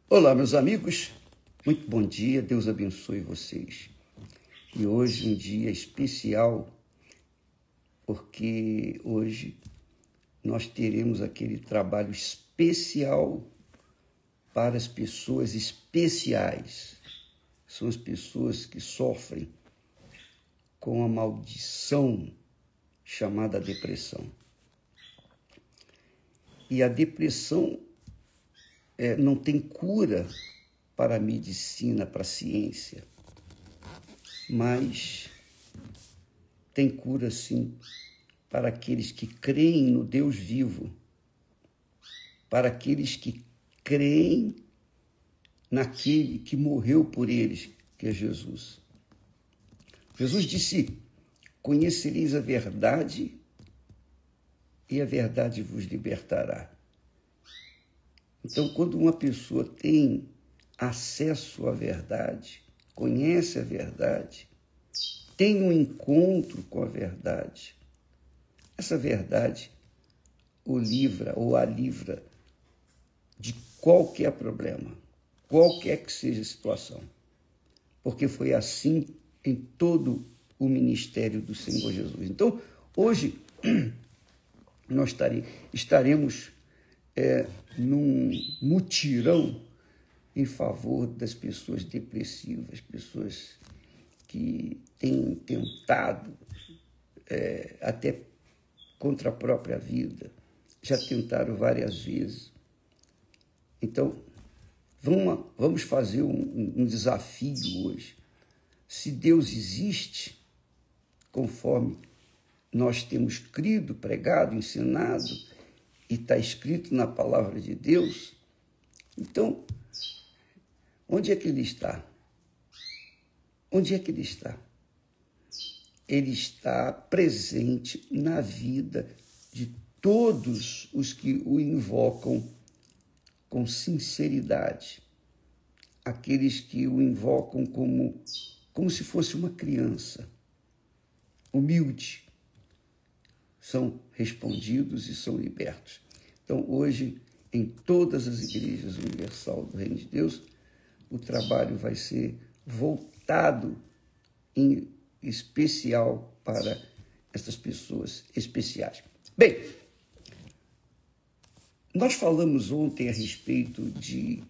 Olá, meus amigos, muito bom dia, Deus abençoe vocês. E hoje um dia especial, porque hoje nós teremos aquele trabalho especial para as pessoas especiais. São as pessoas que sofrem com a maldição chamada depressão. E a depressão não tem cura para a medicina, para a ciência, mas tem cura, sim, para aqueles que creem no Deus vivo, para aqueles que creem naquele que morreu por eles, que é Jesus. Jesus disse: conhecereis a verdade e a verdade vos libertará. Então, quando uma pessoa tem acesso à verdade, conhece a verdade, tem um encontro com a verdade, essa verdade o livra ou a livra de qualquer problema, qualquer que seja a situação, porque foi assim em todo o ministério do Senhor Jesus. Então, hoje, nós estaremos num mutirão em favor das pessoas depressivas, pessoas que têm tentado até contra a própria vida, já tentaram várias vezes. Então, vamos fazer um desafio hoje. Se Deus existe, conforme nós temos crido, pregado, ensinado, e está escrito na palavra de Deus, então, onde é que ele está? Onde é que ele está? Ele está presente na vida de todos os que o invocam com sinceridade. Aqueles que o invocam como se fosse uma criança, humilde, são respondidos e são libertos. Então, hoje, em todas as igrejas universal do Reino de Deus, o trabalho vai ser voltado em especial para essas pessoas especiais. Bem, nós falamos ontem a respeito de...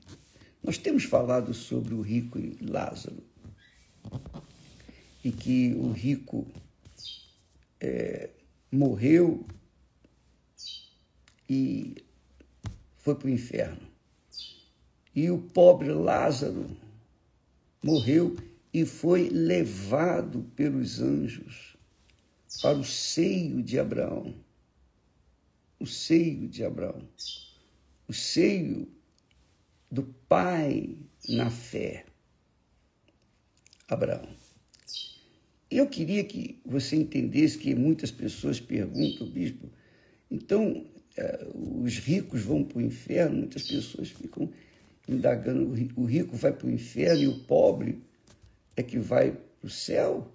Nós temos falado sobre o rico e Lázaro, e que o rico morreu e foi para o inferno. E o pobre Lázaro morreu e foi levado pelos anjos para o seio de Abraão. O seio de Abraão. O seio do pai na fé. Abraão. Eu queria que você entendesse que muitas pessoas perguntam, bispo, então os ricos vão para o inferno? Muitas pessoas ficam indagando, o rico vai para o inferno e o pobre é que vai para o céu?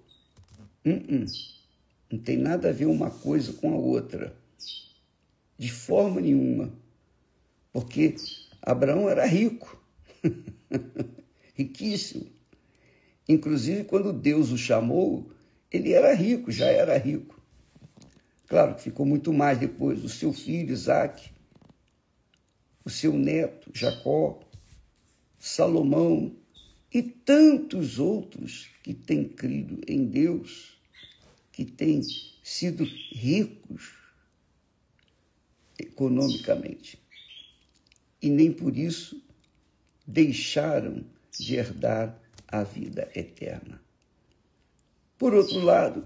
Não tem nada a ver uma coisa com a outra, de forma nenhuma, porque Abraão era rico, riquíssimo. Inclusive, quando Deus o chamou, ele era rico, já era rico. Claro que ficou muito mais depois. O seu filho, Isaque, o seu neto, Jacó, Salomão e tantos outros que têm crido em Deus, que têm sido ricos economicamente. E nem por isso deixaram de herdar a vida eterna. Por outro lado,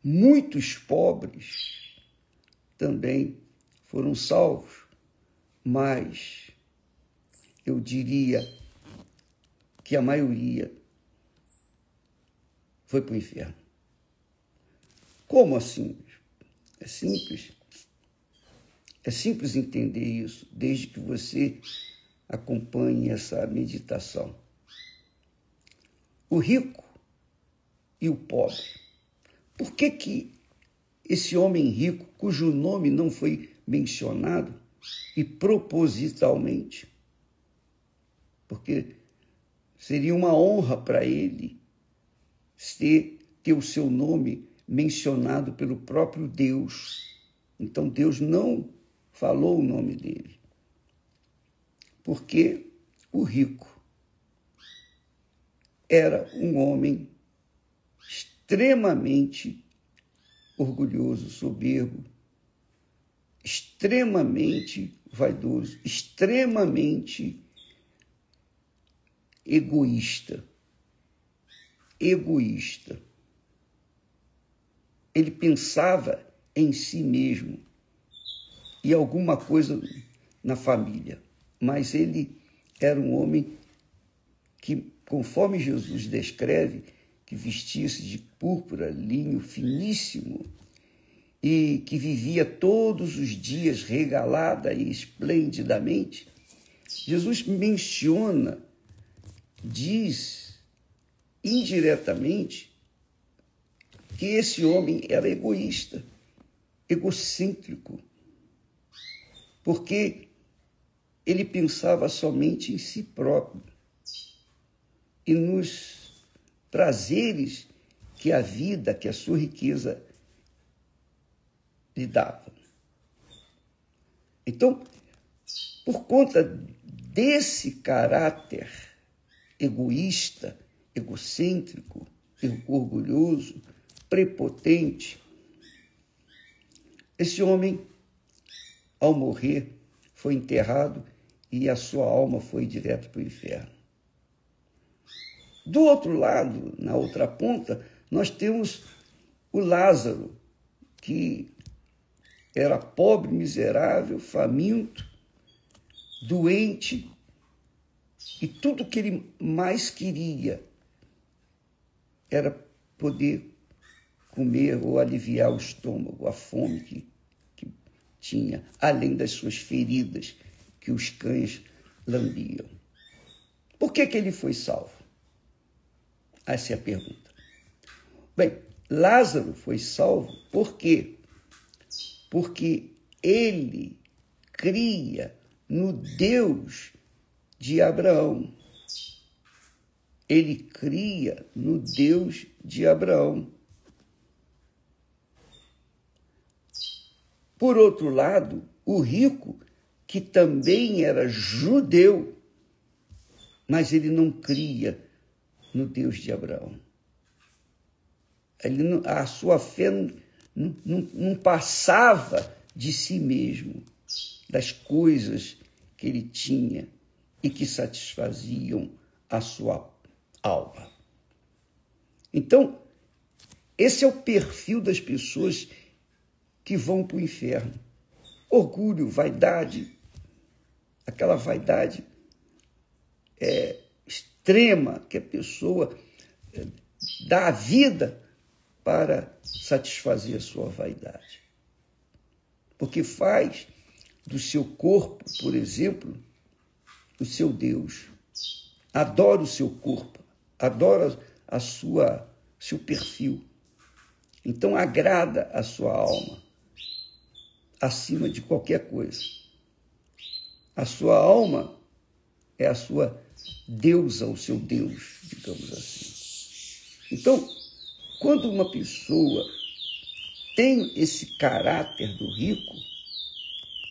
muitos pobres também foram salvos, mas eu diria que a maioria foi para o inferno. Como assim? É simples. É simples entender isso, desde que você acompanhe essa meditação. O rico e o pobre. Por que esse homem rico, cujo nome não foi mencionado, e propositalmente, porque seria uma honra para ele ter o seu nome mencionado pelo próprio Deus. Então Deus não falou o nome dele, porque o rico era um homem extremamente orgulhoso, soberbo, extremamente vaidoso, extremamente egoísta. Ele pensava em si mesmo e alguma coisa na família, mas ele era um homem que, conforme Jesus descreve, que vestia-se de púrpura, linho finíssimo, e que vivia todos os dias regalada e esplendidamente. Jesus menciona, diz indiretamente, que esse homem era egoísta, egocêntrico, porque ele pensava somente em si próprio e nos prazeres que a vida, que a sua riqueza lhe dava. Então, por conta desse caráter egoísta, egocêntrico, orgulhoso, prepotente, esse homem, ao morrer, foi enterrado e a sua alma foi direto para o inferno. Do outro lado, na outra ponta, nós temos o Lázaro, que era pobre, miserável, faminto, doente, e tudo que ele mais queria era poder comer ou aliviar o estômago, a fome que tinha, além das suas feridas que os cães lambiam. Por que ele foi salvo? Essa é a pergunta. Bem, Lázaro foi salvo por quê? Porque ele cria no Deus de Abraão. Ele cria no Deus de Abraão. Por outro lado, o rico, que também era judeu, mas ele não cria no Deus de Abraão. A sua fé não passava de si mesmo, das coisas que ele tinha e que satisfaziam a sua alma. Então, esse é o perfil das pessoas que vão para o inferno. Orgulho, vaidade, aquela vaidade extrema que a pessoa dá a vida para satisfazer a sua vaidade. Porque faz do seu corpo, por exemplo, o seu Deus. Adora o seu corpo, adora seu perfil. Então agrada a sua alma acima de qualquer coisa. A sua alma é a sua deusa, o seu Deus, digamos assim. Então, quando uma pessoa tem esse caráter do rico,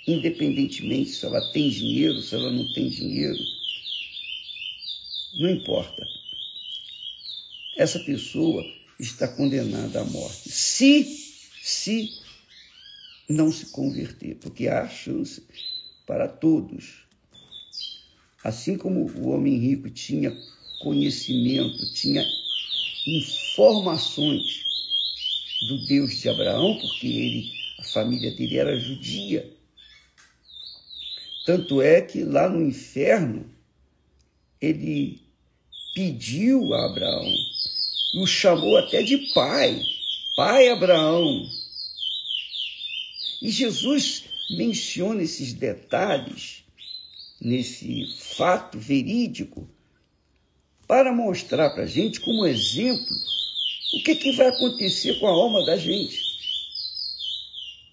independentemente se ela tem dinheiro, se ela não tem dinheiro, não importa. Essa pessoa está condenada à morte. Se não se converter, porque há chance para todos. Assim como o homem rico tinha conhecimento, tinha informações do Deus de Abraão, porque a família dele era judia. Tanto é que lá no inferno, ele pediu a Abraão, e o chamou até de pai, pai Abraão. E Jesus menciona esses detalhes, nesse fato verídico, para mostrar para a gente, como exemplo, o que vai acontecer com a alma da gente.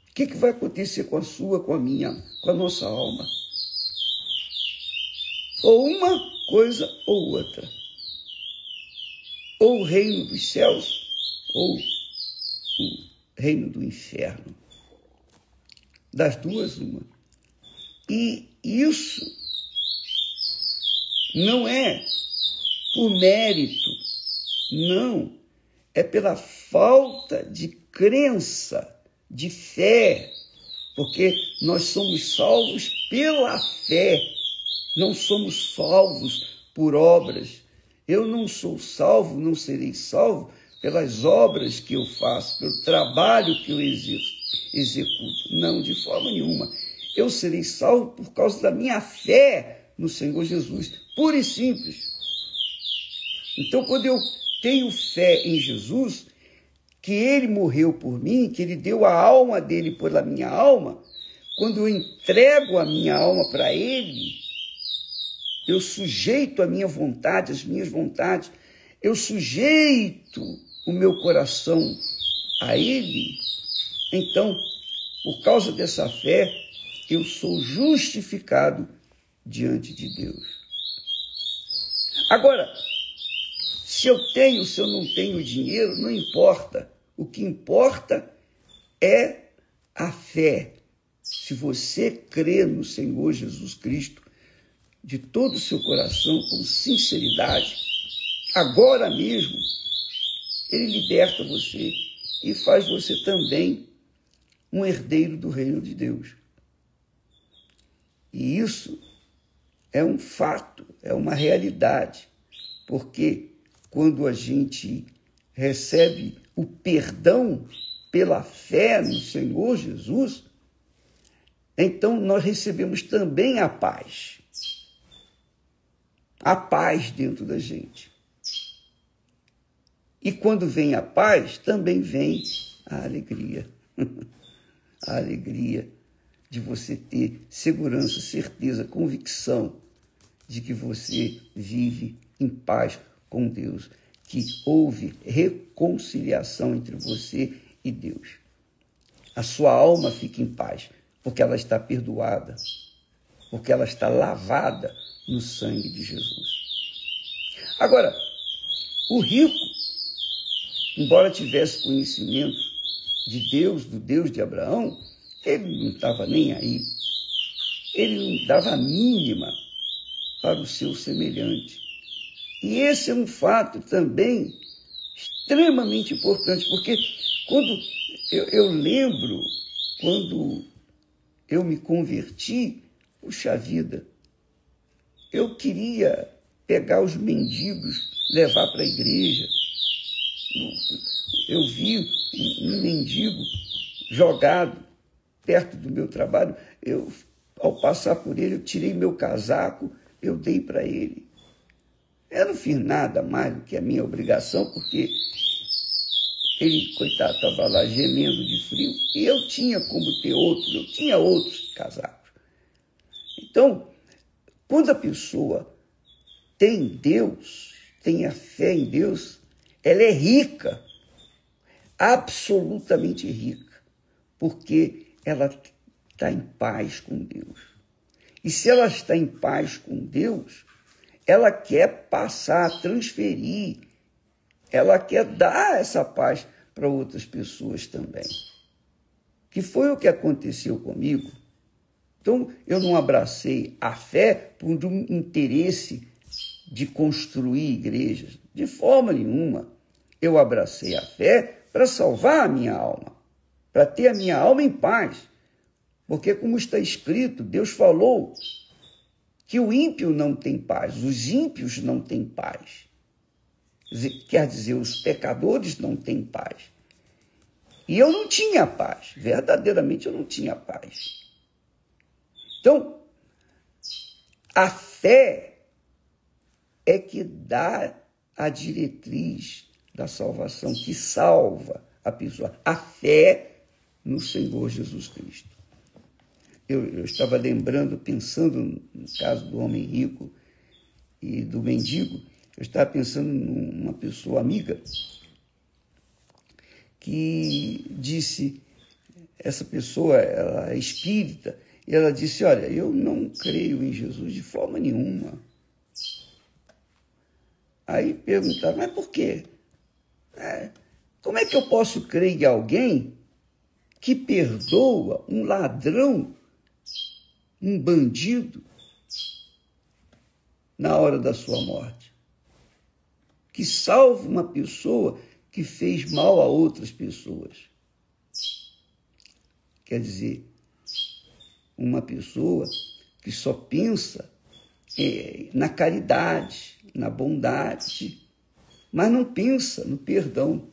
O que vai acontecer com a sua, com a minha, com a nossa alma. ou uma coisa ou outra. Ou o reino dos céus, ou o reino do inferno. Das duas, uma. E isso não é por mérito, não. É pela falta de crença, de fé, porque nós somos salvos pela fé, não somos salvos por obras. Eu não sou salvo, não serei salvo pelas obras que eu faço, pelo trabalho que eu executo. Não, de forma nenhuma. Eu serei salvo por causa da minha fé no Senhor Jesus, pura e simples. Então, quando eu tenho fé em Jesus, que ele morreu por mim, que ele deu a alma dele pela minha alma, quando eu entrego a minha alma para ele, eu sujeito a minha vontade, as minhas vontades, eu sujeito o meu coração a ele, então, por causa dessa fé, eu sou justificado diante de Deus. Agora, se eu tenho, se eu não tenho dinheiro, não importa. O que importa é a fé. Se você crê no Senhor Jesus Cristo de todo o seu coração, com sinceridade, agora mesmo, ele liberta você e faz você também um herdeiro do reino de Deus. E isso é um fato, é uma realidade, porque quando a gente recebe o perdão pela fé no Senhor Jesus, então nós recebemos também a paz. A paz dentro da gente. E quando vem a paz, também vem a alegria. A alegria de você ter segurança, certeza, convicção de que você vive em paz com Deus, que houve reconciliação entre você e Deus. A sua alma fica em paz, porque ela está perdoada, porque ela está lavada no sangue de Jesus. Agora, o rico, embora tivesse conhecimento de Deus, do Deus de Abraão, ele não estava nem aí. Ele não dava a mínima para o seu semelhante. E esse é um fato também extremamente importante, porque quando eu lembro, quando eu me converti, puxa vida, eu queria pegar os mendigos, levar para a igreja. Eu vi um mendigo jogado perto do meu trabalho. Ao passar por ele, eu tirei meu casaco, eu dei para ele. Eu não fiz nada mais do que a minha obrigação, porque ele, coitado, estava lá gemendo de frio, e eu tinha como ter outros, eu tinha outros casacos. Então, quando a pessoa tem Deus, tem a fé em Deus, ela é rica, absolutamente rica, porque ela está em paz com Deus. E se ela está em paz com Deus, ela quer passar, transferir, ela quer dar essa paz para outras pessoas também. Que foi o que aconteceu comigo. Então, eu não abracei a fé por um interesse de construir igrejas, de forma nenhuma. Eu abracei a fé para salvar a minha alma, para ter a minha alma em paz. Porque, como está escrito, Deus falou que o ímpio não tem paz, os ímpios não têm paz. Quer dizer, os pecadores não têm paz. E eu não tinha paz, verdadeiramente eu não tinha paz. Então, a fé é que dá a diretriz da salvação, que salva a pessoa. A fé no Senhor Jesus Cristo. Eu estava lembrando, pensando no caso do homem rico e do mendigo, eu estava pensando numa pessoa amiga que disse, essa pessoa ela é espírita, e ela disse, olha, eu não creio em Jesus de forma nenhuma. Aí perguntaram, mas por quê? Como é que eu posso crer em alguém que perdoa um ladrão, um bandido, na hora da sua morte? Que salva uma pessoa que fez mal a outras pessoas. Quer dizer, uma pessoa que só pensa na caridade, na bondade, mas não pensa no perdão.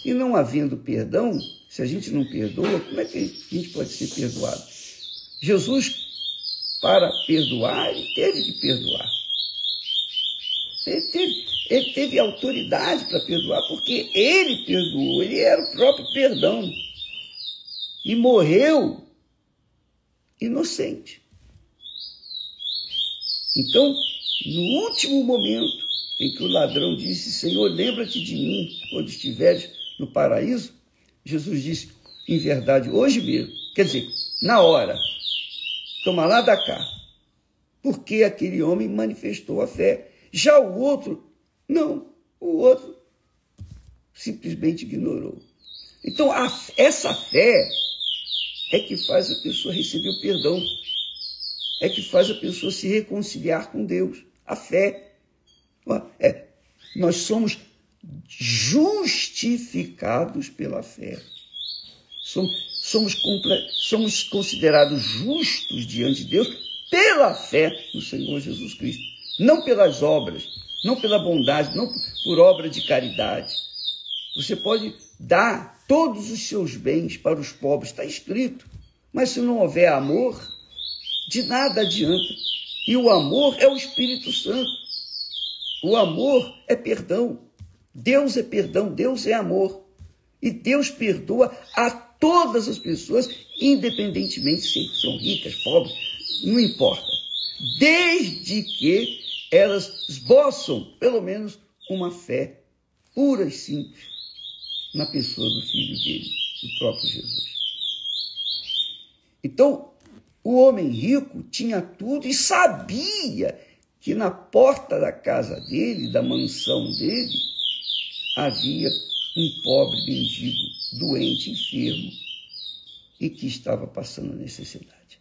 E não havendo perdão, se a gente não perdoa, como é que a gente pode ser perdoado? Jesus, para perdoar, ele teve que perdoar. Ele teve autoridade para perdoar, porque ele perdoou, ele era o próprio perdão. E morreu inocente. Então, no último momento em que o ladrão disse, Senhor, lembra-te de mim quando estiveres no paraíso, Jesus disse, em verdade, hoje mesmo, quer dizer, na hora, toma lá da cá, porque aquele homem manifestou a fé. Já o outro, não, o outro simplesmente ignorou. Então, essa fé é que faz a pessoa receber o perdão, é que faz a pessoa se reconciliar com Deus. A fé. Nós somos justificados pela fé. Somos considerados justos diante de Deus pela fé no Senhor Jesus Cristo. Não pelas obras, não pela bondade, não por obra de caridade. Você pode dar todos os seus bens para os pobres, está escrito. Mas se não houver amor, de nada adianta. E o amor é o Espírito Santo. O amor é perdão. Deus é perdão, Deus é amor. E Deus perdoa a todas as pessoas, independentemente se são ricas, pobres, não importa. Desde que elas esboçam, pelo menos, uma fé pura e simples na pessoa do Filho dele, do próprio Jesus. Então, o homem rico tinha tudo e sabia que na porta da casa dele, da mansão dele, havia um pobre mendigo, doente, enfermo, e que estava passando necessidade.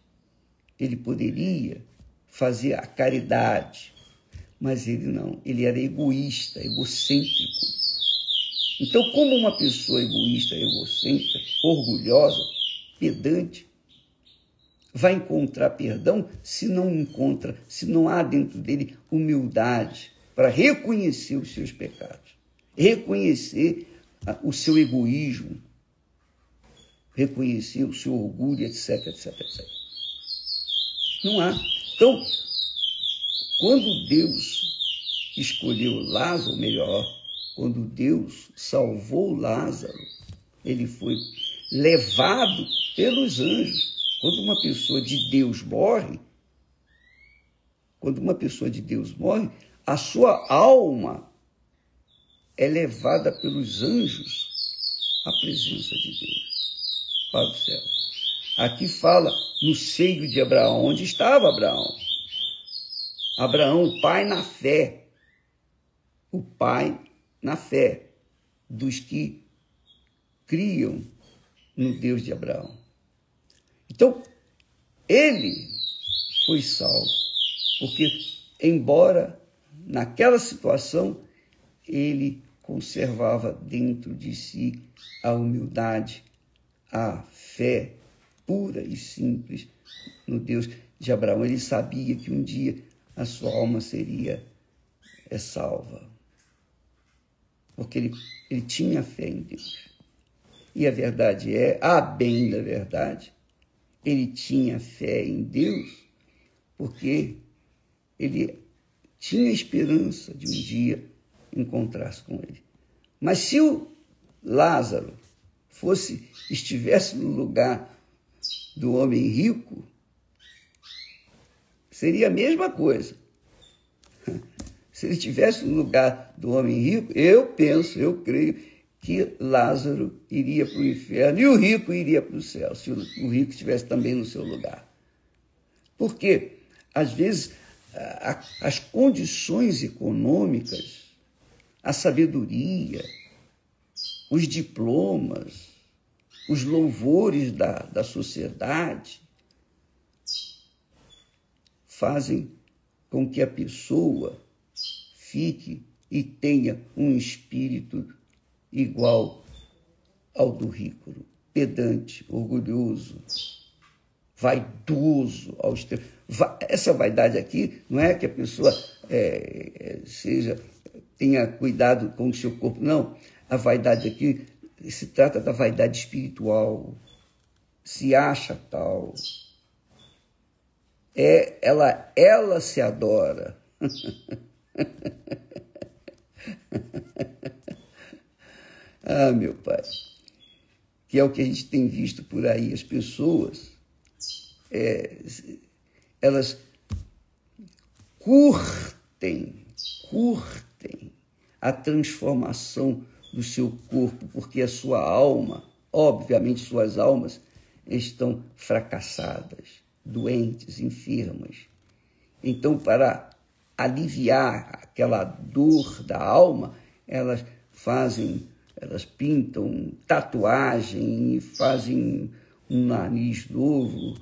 Ele poderia fazer a caridade, mas ele não, ele era egoísta, egocêntrico. Então, como uma pessoa egoísta, egocêntrica, orgulhosa, pedante, vai encontrar perdão se não há dentro dele humildade para reconhecer os seus pecados, reconhecer o seu egoísmo, reconhecer o seu orgulho, etc, etc, etc. Não há. Então, quando Deus escolheu Lázaro, ou melhor, quando Deus salvou Lázaro, ele foi levado pelos anjos. Quando uma pessoa de Deus morre, a sua alma é levada pelos anjos à presença de Deus, para o céu. Aqui fala no seio de Abraão. Onde estava Abraão? Abraão, o pai na fé. O pai na fé dos que criam no Deus de Abraão. Então, ele foi salvo, porque, embora naquela situação, ele conservava dentro de si a humildade, a fé pura e simples no Deus de Abraão. Ele sabia que um dia a sua alma seria salva, porque ele tinha fé em Deus. E a verdade a bem da verdade, ele tinha fé em Deus porque ele tinha esperança de um dia encontrar-se com ele. Mas se o Lázaro estivesse no lugar do homem rico, seria a mesma coisa. Se ele estivesse no lugar do homem rico, eu creio que Lázaro iria para o inferno e o rico iria para o céu, se o rico estivesse também no seu lugar. Porque, às vezes, as condições econômicas a sabedoria, os diplomas, os louvores da sociedade fazem com que a pessoa fique e tenha um espírito igual ao do rico, pedante, orgulhoso, vaidoso ao extremo. Essa vaidade aqui não é que a pessoa tenha cuidado com o seu corpo, não. A vaidade aqui se trata da vaidade espiritual, se acha tal. Ela se adora. Ah, meu Pai, que é o que a gente tem visto por aí, as pessoas, elas curtem a transformação do seu corpo, porque a sua alma, obviamente suas almas, estão fracassadas, doentes, enfermas. Então, para aliviar aquela dor da alma, elas pintam tatuagem, fazem um nariz novo,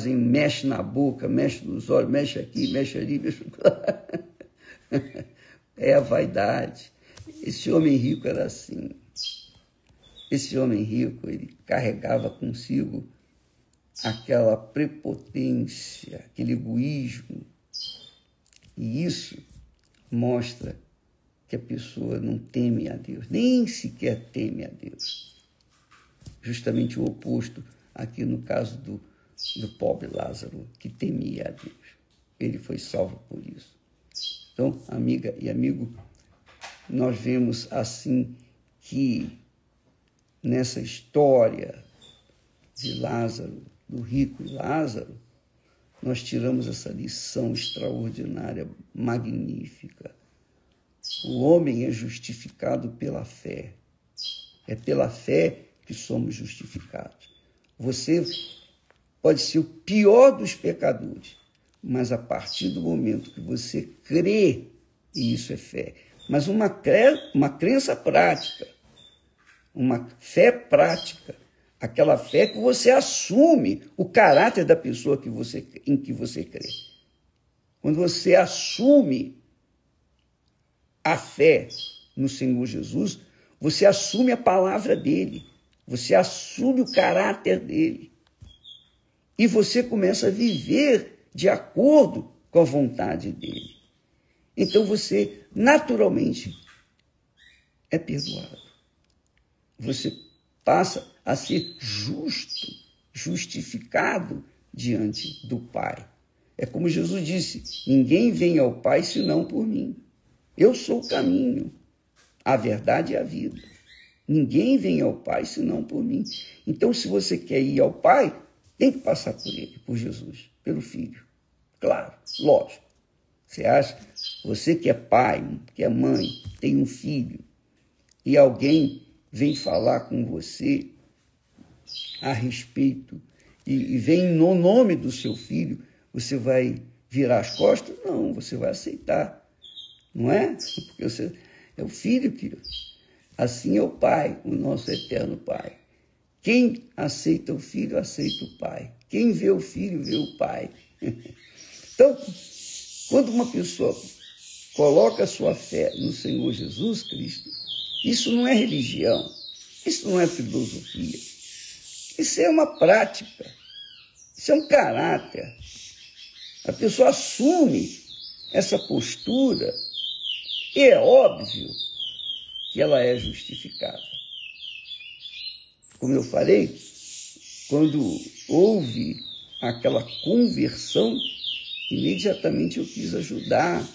mexe na boca, mexe nos olhos, mexe aqui, mexe ali, mexe lá. É a vaidade. Esse homem rico era assim. Esse homem rico, ele carregava consigo aquela prepotência, aquele egoísmo. E isso mostra que a pessoa não teme a Deus, nem sequer teme a Deus. Justamente o oposto aqui no caso do pobre Lázaro, que temia a Deus. Ele foi salvo por isso. Então, amiga e amigo, nós vemos assim que nessa história de Lázaro, do rico e Lázaro, nós tiramos essa lição extraordinária, magnífica. O homem é justificado pela fé. É pela fé que somos justificados. Você pode ser o pior dos pecadores, mas a partir do momento que você crê, e isso é fé, mas uma crença prática, uma fé prática, aquela fé que você assume o caráter da pessoa em que você crê. Quando você assume a fé no Senhor Jesus, você assume a palavra dele, você assume o caráter dele. E você começa a viver de acordo com a vontade dele. Então você, naturalmente, é perdoado. Você passa a ser justo, justificado diante do Pai. É como Jesus disse, ninguém vem ao Pai senão por mim. Eu sou o caminho, a verdade e a vida. Ninguém vem ao Pai senão por mim. Então, se você quer ir ao Pai, tem que passar por ele, por Jesus, pelo Filho. Claro, lógico. Você acha, você que é pai, que é mãe, tem um filho, e alguém vem falar com você a respeito, e vem no nome do seu filho, você vai virar as costas? Não, você vai aceitar. Não é? Porque você é o filho que... Assim é o Pai, o nosso eterno Pai. Quem aceita o Filho, aceita o Pai. Quem vê o Filho, vê o Pai. Então, quando uma pessoa coloca a sua fé no Senhor Jesus Cristo, isso não é religião, isso não é filosofia, isso é uma prática, isso é um caráter. A pessoa assume essa postura e é óbvio que ela é justificada. Como eu falei, quando houve aquela conversão, imediatamente eu quis ajudar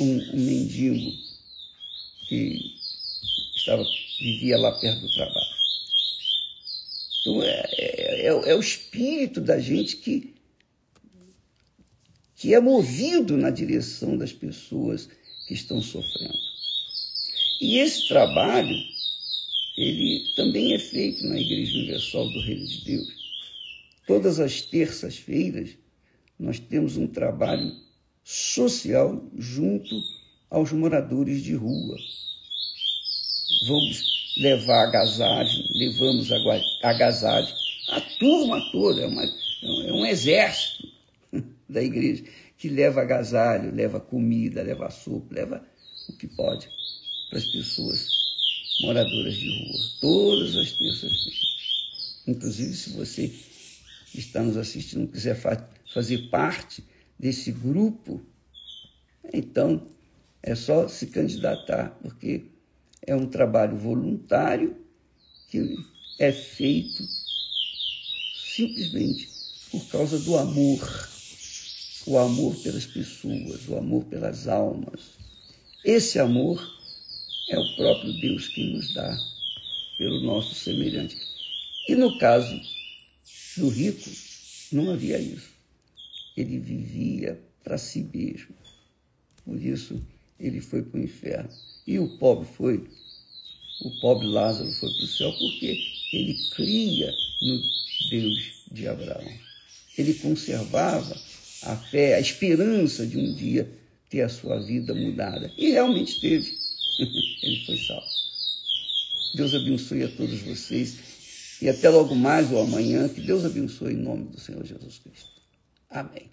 um mendigo que vivia lá perto do trabalho. Então, é o espírito da gente que é movido na direção das pessoas que estão sofrendo. E esse trabalho, ele também é feito na Igreja Universal do Reino de Deus. Todas as terças-feiras, nós temos um trabalho social junto aos moradores de rua. Vamos levar agasalho, levamos agasalho, a turma toda, é um exército da igreja que leva agasalho, leva comida, leva sopa, leva o que pode para as pessoas moradoras de rua, todas as terças-feiras. Inclusive, se você está nos assistindo, quiser fazer parte desse grupo, então é só se candidatar, porque é um trabalho voluntário que é feito simplesmente por causa do amor, o amor pelas pessoas, o amor pelas almas. Esse amor é o próprio Deus que nos dá pelo nosso semelhante. E no caso do rico, não havia isso. Ele vivia para si mesmo. Por isso, ele foi para o inferno. E o pobre Lázaro foi para o céu porque ele cria no Deus de Abraão. Ele conservava a fé, a esperança de um dia ter a sua vida mudada. E realmente teve. Ele foi salvo. Deus abençoe a todos vocês. E até logo mais ou amanhã. Que Deus abençoe em nome do Senhor Jesus Cristo. Amém.